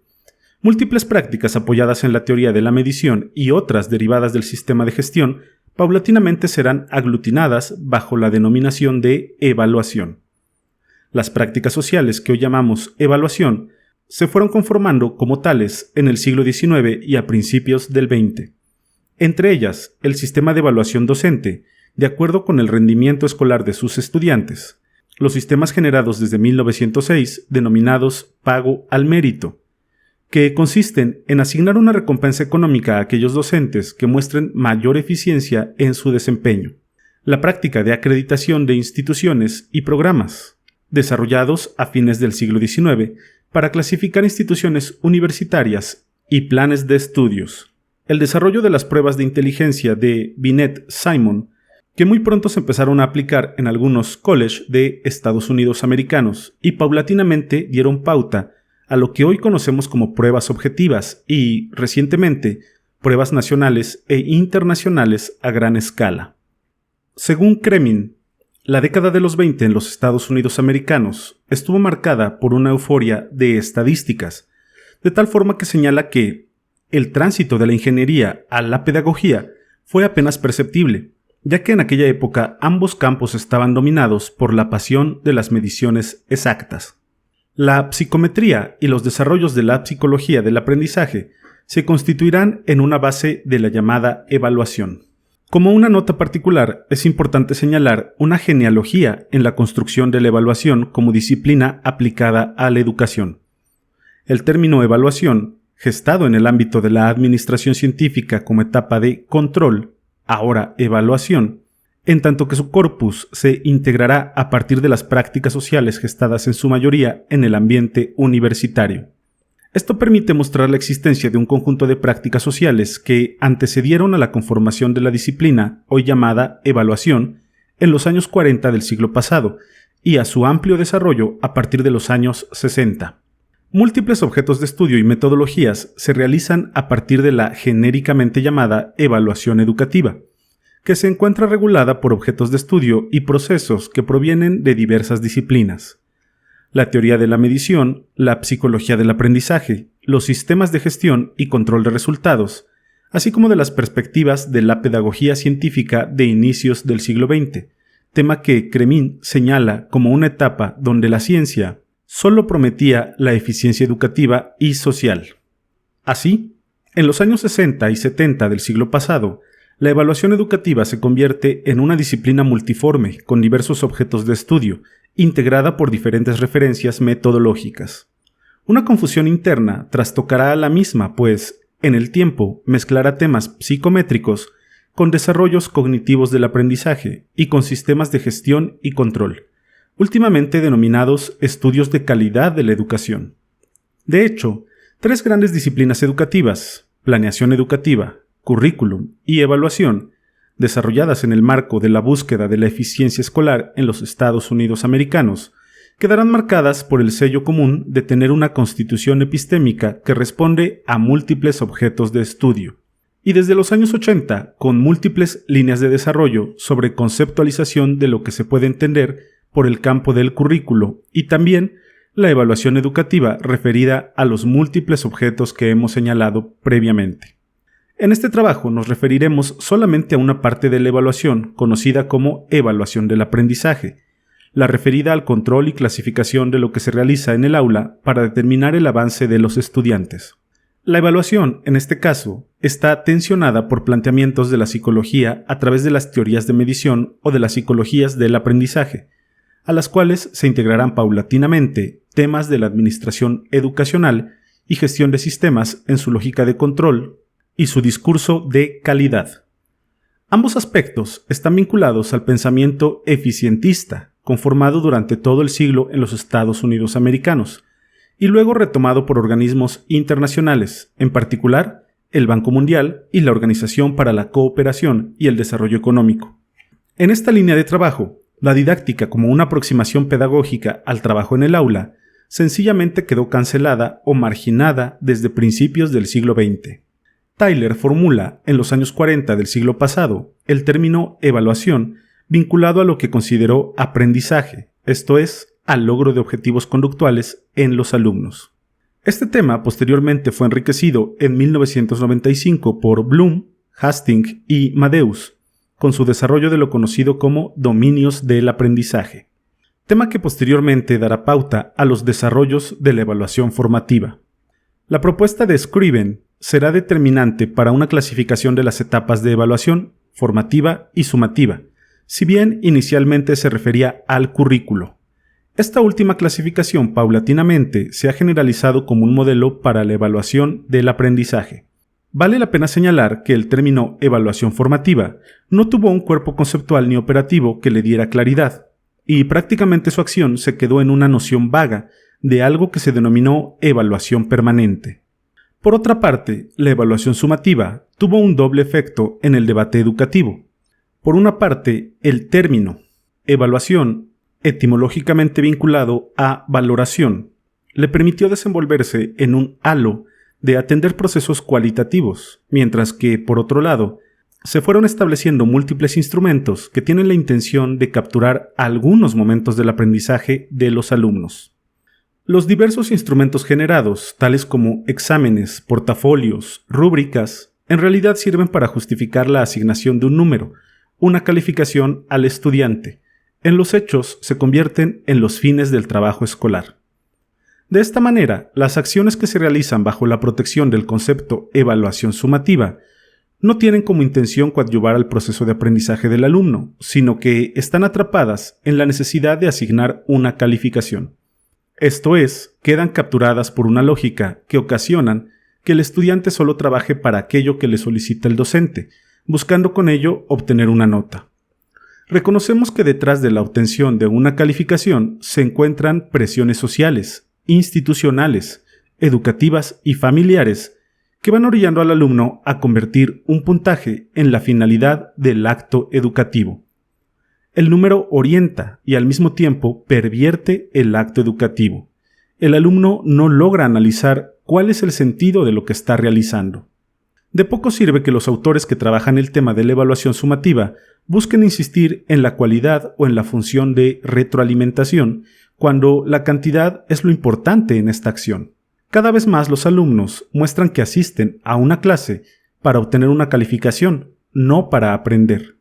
múltiples prácticas apoyadas en la teoría de la medición y otras derivadas del sistema de gestión paulatinamente serán aglutinadas bajo la denominación de evaluación. Las prácticas sociales que hoy llamamos evaluación se fueron conformando como tales en el siglo XIX y a principios del XX. Entre ellas, el sistema de evaluación docente, de acuerdo con el rendimiento escolar de sus estudiantes, los sistemas generados desde 1906 denominados pago al mérito, que consisten en asignar una recompensa económica a aquellos docentes que muestren mayor eficiencia en su desempeño, la práctica de acreditación de instituciones y programas, desarrollados a fines del siglo XIX para clasificar instituciones universitarias y planes de estudios, el desarrollo de las pruebas de inteligencia de Binet-Simon, que muy pronto se empezaron a aplicar en algunos colleges de Estados Unidos americanos y paulatinamente dieron pauta a lo que hoy conocemos como pruebas objetivas y, recientemente, pruebas nacionales e internacionales a gran escala. Según Kremin, la década de los 20 en los Estados Unidos americanos estuvo marcada por una euforia de estadísticas, de tal forma que señala que el tránsito de la ingeniería a la pedagogía fue apenas perceptible, ya que en aquella época ambos campos estaban dominados por la pasión de las mediciones exactas. La psicometría y los desarrollos de la psicología del aprendizaje se constituirán en una base de la llamada evaluación. Como una nota particular, es importante señalar una genealogía en la construcción de la evaluación como disciplina aplicada a la educación. El término evaluación, gestado en el ámbito de la administración científica como etapa de control, ahora evaluación, en tanto que su corpus se integrará a partir de las prácticas sociales gestadas en su mayoría en el ambiente universitario. Esto permite mostrar la existencia de un conjunto de prácticas sociales que antecedieron a la conformación de la disciplina, hoy llamada evaluación, en los años 40 del siglo pasado, y a su amplio desarrollo a partir de los años 60. Múltiples objetos de estudio y metodologías se realizan a partir de la genéricamente llamada evaluación educativa, que se encuentra regulada por objetos de estudio y procesos que provienen de diversas disciplinas. La teoría de la medición, la psicología del aprendizaje, los sistemas de gestión y control de resultados, así como de las perspectivas de la pedagogía científica de inicios del siglo XX, tema que Kremin señala como una etapa donde la ciencia solo prometía la eficiencia educativa y social. Así, en los años 60 y 70 del siglo pasado, la evaluación educativa se convierte en una disciplina multiforme con diversos objetos de estudio, integrada por diferentes referencias metodológicas. Una confusión interna trastocará a la misma, pues, en el tiempo, mezclará temas psicométricos con desarrollos cognitivos del aprendizaje y con sistemas de gestión y control, últimamente denominados estudios de calidad de la educación. De hecho, tres grandes disciplinas educativas, planeación educativa, currículum y evaluación, desarrolladas en el marco de la búsqueda de la eficiencia escolar en los Estados Unidos americanos, quedarán marcadas por el sello común de tener una constitución epistémica que responde a múltiples objetos de estudio, y desde los años 80 con múltiples líneas de desarrollo sobre conceptualización de lo que se puede entender por el campo del currículo y también la evaluación educativa referida a los múltiples objetos que hemos señalado previamente. En este trabajo nos referiremos solamente a una parte de la evaluación, conocida como evaluación del aprendizaje, la referida al control y clasificación de lo que se realiza en el aula para determinar el avance de los estudiantes. La evaluación, en este caso, está tensionada por planteamientos de la psicología a través de las teorías de medición o de las psicologías del aprendizaje, a las cuales se integrarán paulatinamente temas de la administración educacional y gestión de sistemas en su lógica de control y su discurso de calidad. Ambos aspectos están vinculados al pensamiento eficientista, conformado durante todo el siglo en los Estados Unidos americanos, y luego retomado por organismos internacionales, en particular el Banco Mundial y la Organización para la Cooperación y el Desarrollo Económico. En esta línea de trabajo, la didáctica como una aproximación pedagógica al trabajo en el aula sencillamente quedó cancelada o marginada desde principios del siglo XX. Tyler formula, en los años 40 del siglo pasado, el término evaluación vinculado a lo que consideró aprendizaje, esto es, al logro de objetivos conductuales en los alumnos. Este tema posteriormente fue enriquecido en 1995 por Bloom, Hastings y Matheus, con su desarrollo de lo conocido como dominios del aprendizaje, tema que posteriormente dará pauta a los desarrollos de la evaluación formativa. La propuesta de Scriven será determinante para una clasificación de las etapas de evaluación formativa y sumativa, si bien inicialmente se refería al currículo. Esta última clasificación paulatinamente se ha generalizado como un modelo para la evaluación del aprendizaje. Vale la pena señalar que el término evaluación formativa no tuvo un cuerpo conceptual ni operativo que le diera claridad, y prácticamente su acción se quedó en una noción vaga de algo que se denominó evaluación permanente. Por otra parte, la evaluación sumativa tuvo un doble efecto en el debate educativo. Por una parte, el término evaluación, etimológicamente vinculado a valoración, le permitió desenvolverse en un halo de atender procesos cualitativos, mientras que, por otro lado, se fueron estableciendo múltiples instrumentos que tienen la intención de capturar algunos momentos del aprendizaje de los alumnos. Los diversos instrumentos generados, tales como exámenes, portafolios, rúbricas, en realidad sirven para justificar la asignación de un número, una calificación al estudiante. En los hechos se convierten en los fines del trabajo escolar. De esta manera, las acciones que se realizan bajo la protección del concepto evaluación sumativa no tienen como intención coadyuvar al proceso de aprendizaje del alumno, sino que están atrapadas en la necesidad de asignar una calificación. Esto es, quedan capturadas por una lógica que ocasionan que el estudiante solo trabaje para aquello que le solicita el docente, buscando con ello obtener una nota. Reconocemos que detrás de la obtención de una calificación se encuentran presiones sociales, institucionales, educativas y familiares que van orillando al alumno a convertir un puntaje en la finalidad del acto educativo. El número orienta y al mismo tiempo pervierte el acto educativo. El alumno no logra analizar cuál es el sentido de lo que está realizando. De poco sirve que los autores que trabajan el tema de la evaluación sumativa busquen insistir en la cualidad o en la función de retroalimentación, cuando la cantidad es lo importante en esta acción. Cada vez más los alumnos muestran que asisten a una clase para obtener una calificación, no para aprender.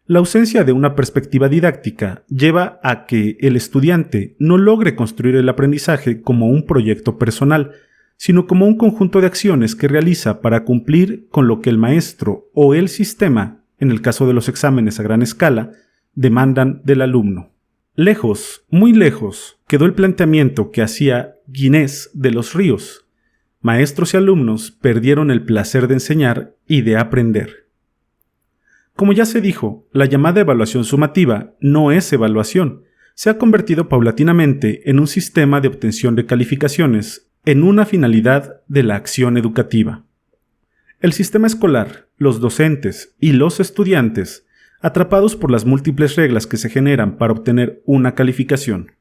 La ausencia de una perspectiva didáctica lleva a que el estudiante no logre construir el aprendizaje como un proyecto personal, sino como un conjunto de acciones que realiza para cumplir con lo que el maestro o el sistema, en el caso de los exámenes a gran escala, demandan del alumno. Lejos, muy lejos, quedó el planteamiento que hacía Ginés de los Ríos. Maestros y alumnos perdieron el placer de enseñar y de aprender. Como ya se dijo, la llamada evaluación sumativa no es evaluación. Se ha convertido paulatinamente en un sistema de obtención de calificaciones en una finalidad de la acción educativa. El sistema escolar, los docentes y los estudiantes, atrapados por las múltiples reglas que se generan para obtener una calificación.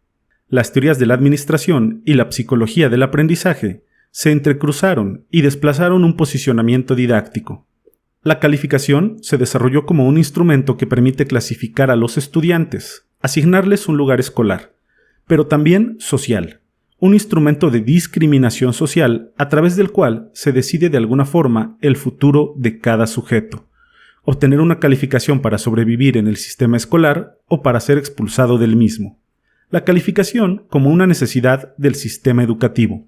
Las teorías de la administración y la psicología del aprendizaje se entrecruzaron y desplazaron un posicionamiento didáctico. La calificación se desarrolló como un instrumento que permite clasificar a los estudiantes, asignarles un lugar escolar, pero también social, un instrumento de discriminación social a través del cual se decide de alguna forma el futuro de cada sujeto. Obtener una calificación para sobrevivir en el sistema escolar o para ser expulsado del mismo. La calificación como una necesidad del sistema educativo.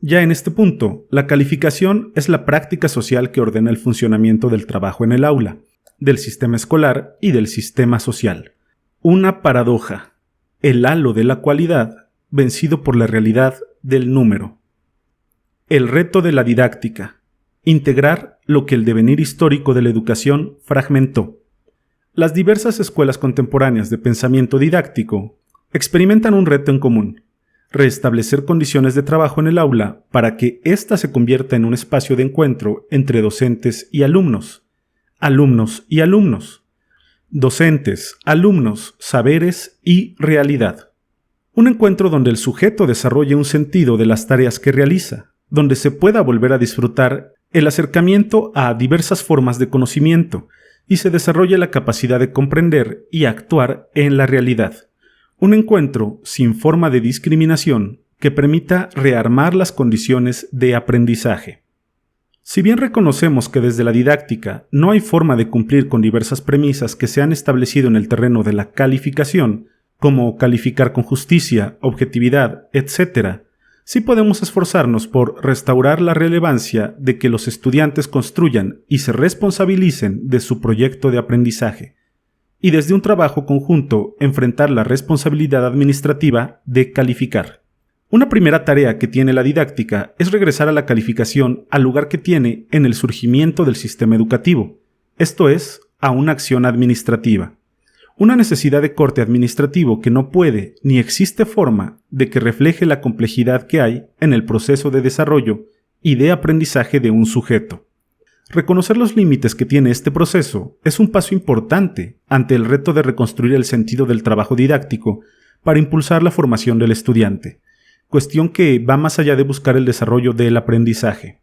Ya en este punto, la calificación es la práctica social que ordena el funcionamiento del trabajo en el aula, del sistema escolar y del sistema social. Una paradoja, el halo de la cualidad vencido por la realidad del número. El reto de la didáctica. Integrar lo que el devenir histórico de la educación fragmentó. Las diversas escuelas contemporáneas de pensamiento didáctico experimentan un reto en común: restablecer condiciones de trabajo en el aula para que ésta se convierta en un espacio de encuentro entre docentes y alumnos, alumnos y alumnos, docentes, alumnos, saberes y realidad. Un encuentro donde el sujeto desarrolle un sentido de las tareas que realiza, donde se pueda volver a disfrutar el acercamiento a diversas formas de conocimiento y se desarrolle la capacidad de comprender y actuar en la realidad. Un encuentro sin forma de discriminación que permita rearmar las condiciones de aprendizaje. Si bien reconocemos que desde la didáctica no hay forma de cumplir con diversas premisas que se han establecido en el terreno de la calificación, como calificar con justicia, objetividad, etc., sí podemos esforzarnos por restaurar la relevancia de que los estudiantes construyan y se responsabilicen de su proyecto de aprendizaje, y desde un trabajo conjunto enfrentar la responsabilidad administrativa de calificar. Una primera tarea que tiene la didáctica es regresar a la calificación al lugar que tiene en el surgimiento del sistema educativo, esto es, a una acción administrativa. Una necesidad de corte administrativo que no puede ni existe forma de que refleje la complejidad que hay en el proceso de desarrollo y de aprendizaje de un sujeto. Reconocer los límites que tiene este proceso es un paso importante ante el reto de reconstruir el sentido del trabajo didáctico para impulsar la formación del estudiante, cuestión que va más allá de buscar el desarrollo del aprendizaje.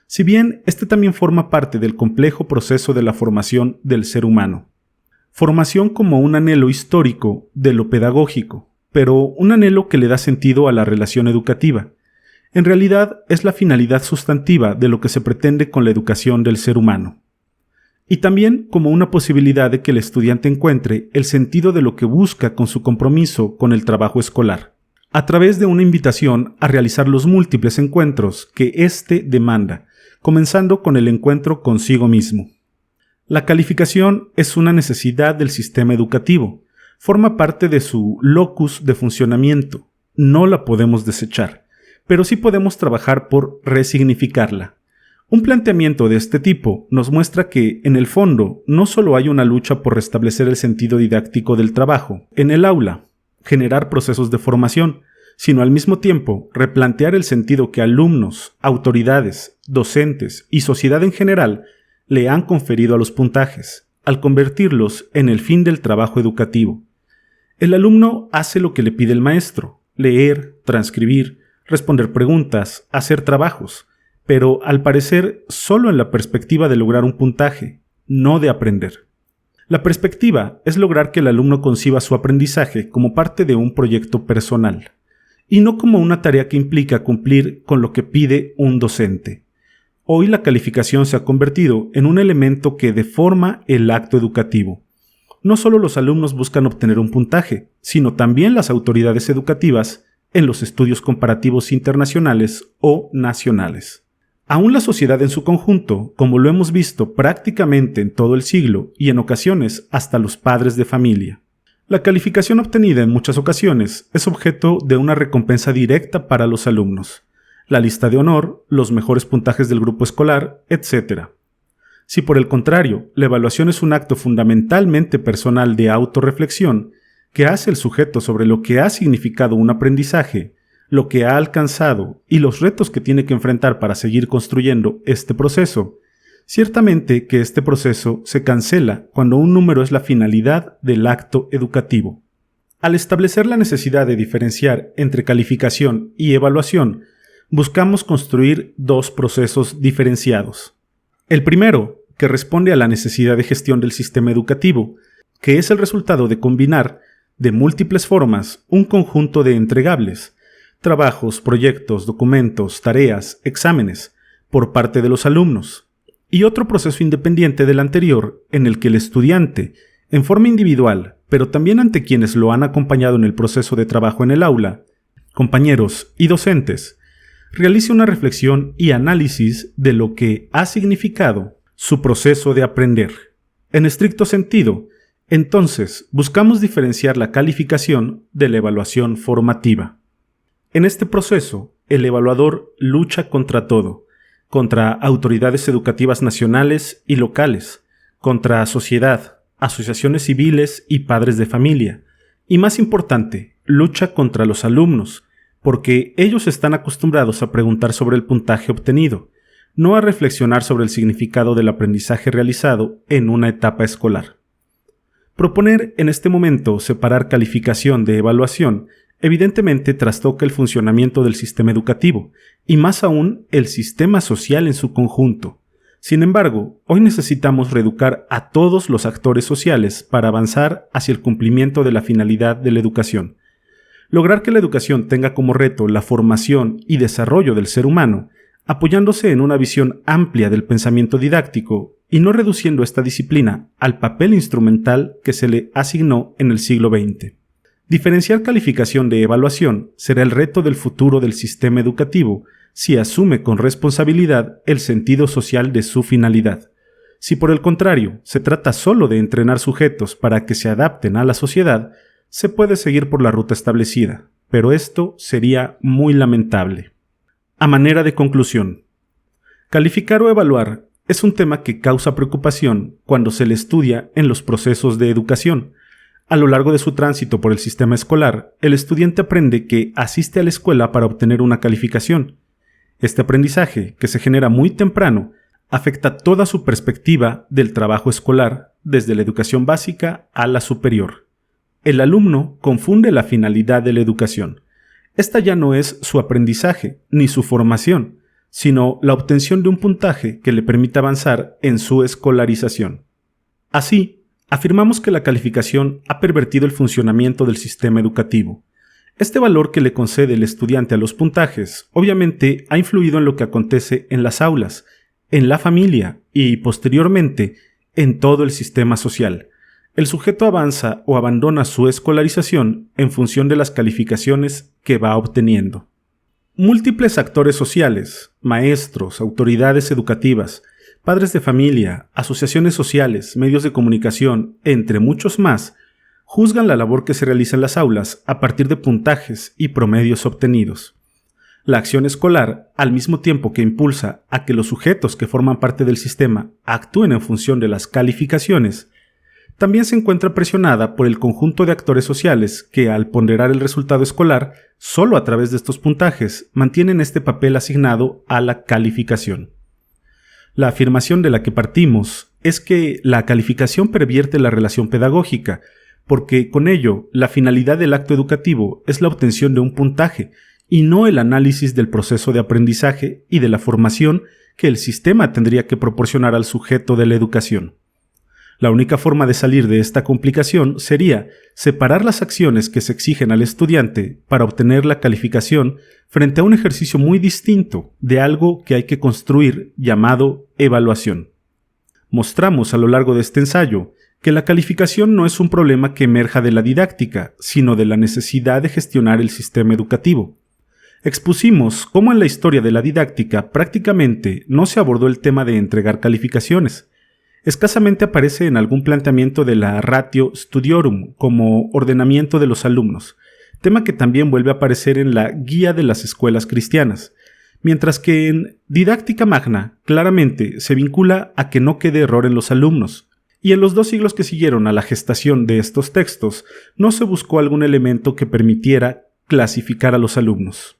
Si bien este también forma parte del complejo proceso de la formación del ser humano. Formación como un anhelo histórico de lo pedagógico, pero un anhelo que le da sentido a la relación educativa. En realidad es la finalidad sustantiva de lo que se pretende con la educación del ser humano. Y también como una posibilidad de que el estudiante encuentre el sentido de lo que busca con su compromiso con el trabajo escolar, a través de una invitación a realizar los múltiples encuentros que éste demanda, comenzando con el encuentro consigo mismo. La calificación es una necesidad del sistema educativo, forma parte de su locus de funcionamiento, no la podemos desechar, pero sí podemos trabajar por resignificarla. Un planteamiento de este tipo nos muestra que, en el fondo, no solo hay una lucha por restablecer el sentido didáctico del trabajo en el aula, generar procesos de formación, sino al mismo tiempo replantear el sentido que alumnos, autoridades, docentes y sociedad en general le han conferido a los puntajes, al convertirlos en el fin del trabajo educativo. El alumno hace lo que le pide el maestro: leer, transcribir, responder preguntas, hacer trabajos, pero al parecer solo en la perspectiva de lograr un puntaje, no de aprender. La perspectiva es lograr que el alumno conciba su aprendizaje como parte de un proyecto personal, y no como una tarea que implica cumplir con lo que pide un docente. Hoy la calificación se ha convertido en un elemento que deforma el acto educativo. No solo los alumnos buscan obtener un puntaje, sino también las autoridades educativas en los estudios comparativos internacionales o nacionales. Aún la sociedad en su conjunto, como lo hemos visto prácticamente en todo el siglo y en ocasiones hasta los padres de familia. La calificación obtenida en muchas ocasiones es objeto de una recompensa directa para los alumnos, la lista de honor, los mejores puntajes del grupo escolar, etc. Si por el contrario, la evaluación es un acto fundamentalmente personal de autorreflexión que hace el sujeto sobre lo que ha significado un aprendizaje, lo que ha alcanzado y los retos que tiene que enfrentar para seguir construyendo este proceso, ciertamente que este proceso se cancela cuando un número es la finalidad del acto educativo. Al establecer la necesidad de diferenciar entre calificación y evaluación, buscamos construir dos procesos diferenciados. El primero, que responde a la necesidad de gestión del sistema educativo, que es el resultado de combinar de múltiples formas un conjunto de entregables, trabajos, proyectos, documentos, tareas, exámenes, por parte de los alumnos, y otro proceso independiente del anterior en el que el estudiante, en forma individual, pero también ante quienes lo han acompañado en el proceso de trabajo en el aula, compañeros y docentes, realice una reflexión y análisis de lo que ha significado su proceso de aprender. En estricto sentido, entonces, buscamos diferenciar la calificación de la evaluación formativa. En este proceso, el evaluador lucha contra todo, contra autoridades educativas nacionales y locales, contra sociedad, asociaciones civiles y padres de familia, y más importante, lucha contra los alumnos, porque ellos están acostumbrados a preguntar sobre el puntaje obtenido, no a reflexionar sobre el significado del aprendizaje realizado en una etapa escolar. Proponer en este momento separar calificación de evaluación evidentemente trastoca el funcionamiento del sistema educativo, y más aún el sistema social en su conjunto. Sin embargo, hoy necesitamos reeducar a todos los actores sociales para avanzar hacia el cumplimiento de la finalidad de la educación. Lograr que la educación tenga como reto la formación y desarrollo del ser humano, apoyándose en una visión amplia del pensamiento didáctico y no reduciendo esta disciplina al papel instrumental que se le asignó en el siglo XX. Diferenciar calificación de evaluación será el reto del futuro del sistema educativo si asume con responsabilidad el sentido social de su finalidad. Si por el contrario se trata solo de entrenar sujetos para que se adapten a la sociedad, se puede seguir por la ruta establecida, pero esto sería muy lamentable. A manera de conclusión, calificar o evaluar es un tema que causa preocupación cuando se le estudia en los procesos de educación. A lo largo de su tránsito por el sistema escolar, el estudiante aprende que asiste a la escuela para obtener una calificación. Este aprendizaje, que se genera muy temprano, afecta toda su perspectiva del trabajo escolar, desde la educación básica a la superior. El alumno confunde la finalidad de la educación. Esta ya no es su aprendizaje ni su formación, sino la obtención de un puntaje que le permita avanzar en su escolarización. Así, afirmamos que la calificación ha pervertido el funcionamiento del sistema educativo. Este valor que le concede el estudiante a los puntajes, obviamente, ha influido en lo que acontece en las aulas, en la familia y, posteriormente, en todo el sistema social. El sujeto avanza o abandona su escolarización en función de las calificaciones que va obteniendo. Múltiples actores sociales, maestros, autoridades educativas, padres de familia, asociaciones sociales, medios de comunicación, entre muchos más, juzgan la labor que se realiza en las aulas a partir de puntajes y promedios obtenidos. La acción escolar, al mismo tiempo que impulsa a que los sujetos que forman parte del sistema actúen en función de las calificaciones, también se encuentra presionada por el conjunto de actores sociales que, al ponderar el resultado escolar, solo a través de estos puntajes mantienen este papel asignado a la calificación. La afirmación de la que partimos es que la calificación pervierte la relación pedagógica, porque con ello la finalidad del acto educativo es la obtención de un puntaje y no el análisis del proceso de aprendizaje y de la formación que el sistema tendría que proporcionar al sujeto de la educación. La única forma de salir de esta complicación sería separar las acciones que se exigen al estudiante para obtener la calificación frente a un ejercicio muy distinto de algo que hay que construir llamado evaluación. Mostramos a lo largo de este ensayo que la calificación no es un problema que emerja de la didáctica, sino de la necesidad de gestionar el sistema educativo. Expusimos cómo en la historia de la didáctica prácticamente no se abordó el tema de entregar calificaciones. Escasamente aparece en algún planteamiento de la ratio studiorum como ordenamiento de los alumnos, tema que también vuelve a aparecer en la Guía de las Escuelas Cristianas, mientras que en Didáctica Magna claramente se vincula a que no quede error en los alumnos, y en los 2 siglos que siguieron a la gestación de estos textos no se buscó algún elemento que permitiera clasificar a los alumnos.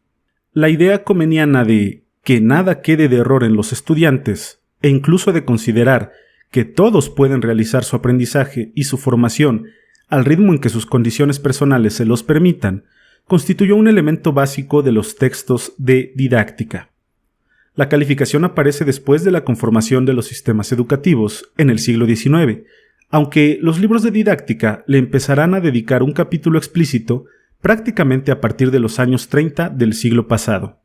La idea comeniana de que nada quede de error en los estudiantes, e incluso de considerar que todos pueden realizar su aprendizaje y su formación al ritmo en que sus condiciones personales se los permitan, constituyó un elemento básico de los textos de didáctica. La calificación aparece después de la conformación de los sistemas educativos en el siglo XIX, aunque los libros de didáctica le empezarán a dedicar un capítulo explícito prácticamente a partir de los años 30 del siglo pasado.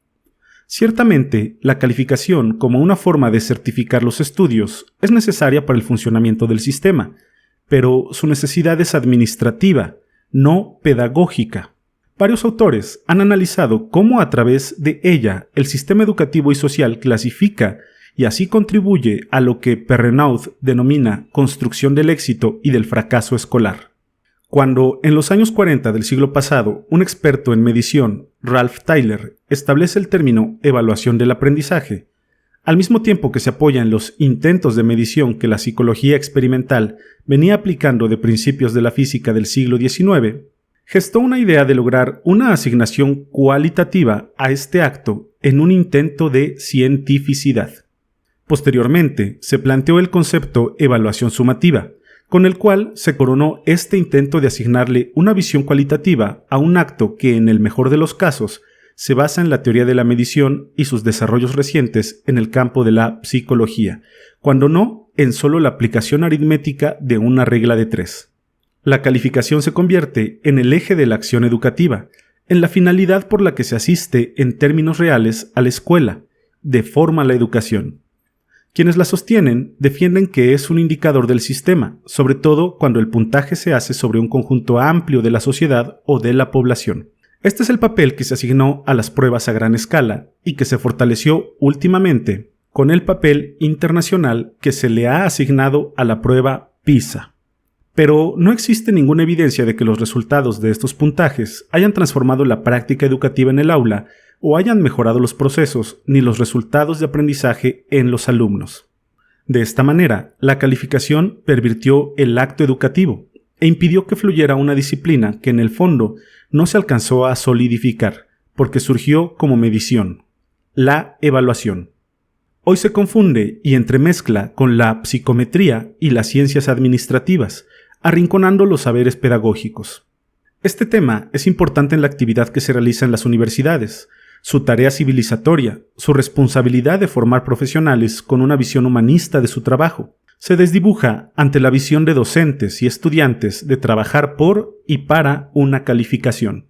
Ciertamente, la calificación como una forma de certificar los estudios es necesaria para el funcionamiento del sistema, pero su necesidad es administrativa, no pedagógica. Varios autores han analizado cómo a través de ella el sistema educativo y social clasifica y así contribuye a lo que Perrenaud denomina construcción del éxito y del fracaso escolar. Cuando, en los años 40 del siglo pasado, un experto en medición, Ralph Tyler, establece el término evaluación del aprendizaje, al mismo tiempo que se apoya en los intentos de medición que la psicología experimental venía aplicando de principios de la física del siglo XIX, gestó una idea de lograr una asignación cualitativa a este acto en un intento de cientificidad. Posteriormente, se planteó el concepto evaluación sumativa, con el cual se coronó este intento de asignarle una visión cualitativa a un acto que, en el mejor de los casos, se basa en la teoría de la medición y sus desarrollos recientes en el campo de la psicología, cuando no en solo la aplicación aritmética de una regla de 3. La calificación se convierte en el eje de la acción educativa, en la finalidad por la que se asiste en términos reales a la escuela, deforma la educación. Quienes la sostienen defienden que es un indicador del sistema, sobre todo cuando el puntaje se hace sobre un conjunto amplio de la sociedad o de la población. Este es el papel que se asignó a las pruebas a gran escala y que se fortaleció últimamente con el papel internacional que se le ha asignado a la prueba PISA. Pero no existe ninguna evidencia de que los resultados de estos puntajes hayan transformado la práctica educativa en el aula o hayan mejorado los procesos ni los resultados de aprendizaje en los alumnos. De esta manera, la calificación pervirtió el acto educativo e impidió que fluyera una disciplina que en el fondo no se alcanzó a solidificar, porque surgió como medición. la evaluación. Hoy se confunde y entremezcla con la psicometría y las ciencias administrativas, arrinconando los saberes pedagógicos. Este tema es importante en la actividad que se realiza en las universidades, su tarea civilizatoria, su responsabilidad de formar profesionales con una visión humanista de su trabajo. Se desdibuja ante la visión de docentes y estudiantes de trabajar por y para una calificación.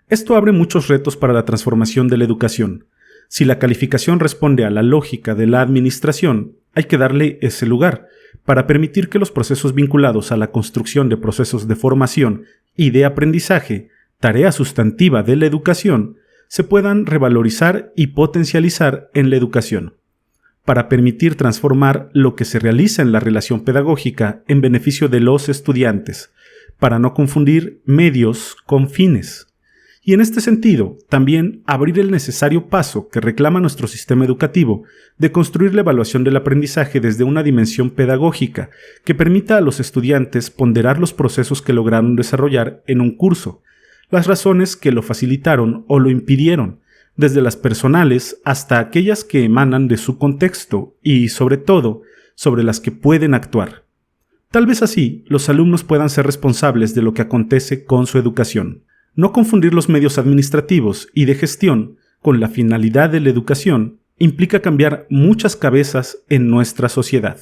Esto abre muchos retos para la transformación de la educación. Si la calificación responde a la lógica de la administración, hay que darle ese lugar, para permitir que los procesos vinculados a la construcción de procesos de formación y de aprendizaje, tarea sustantiva de la educación, se puedan revalorizar y potencializar en la educación, para permitir transformar lo que se realiza en la relación pedagógica en beneficio de los estudiantes, para no confundir medios con fines. Y en este sentido, también abrir el necesario paso que reclama nuestro sistema educativo de construir la evaluación del aprendizaje desde una dimensión pedagógica que permita a los estudiantes ponderar los procesos que lograron desarrollar en un curso, las razones que lo facilitaron o lo impidieron, desde las personales hasta aquellas que emanan de su contexto y, sobre todo, sobre las que pueden actuar. Tal vez así, los alumnos puedan ser responsables de lo que acontece con su educación. No confundir los medios administrativos y de gestión con la finalidad de la educación implica cambiar muchas cabezas en nuestra sociedad.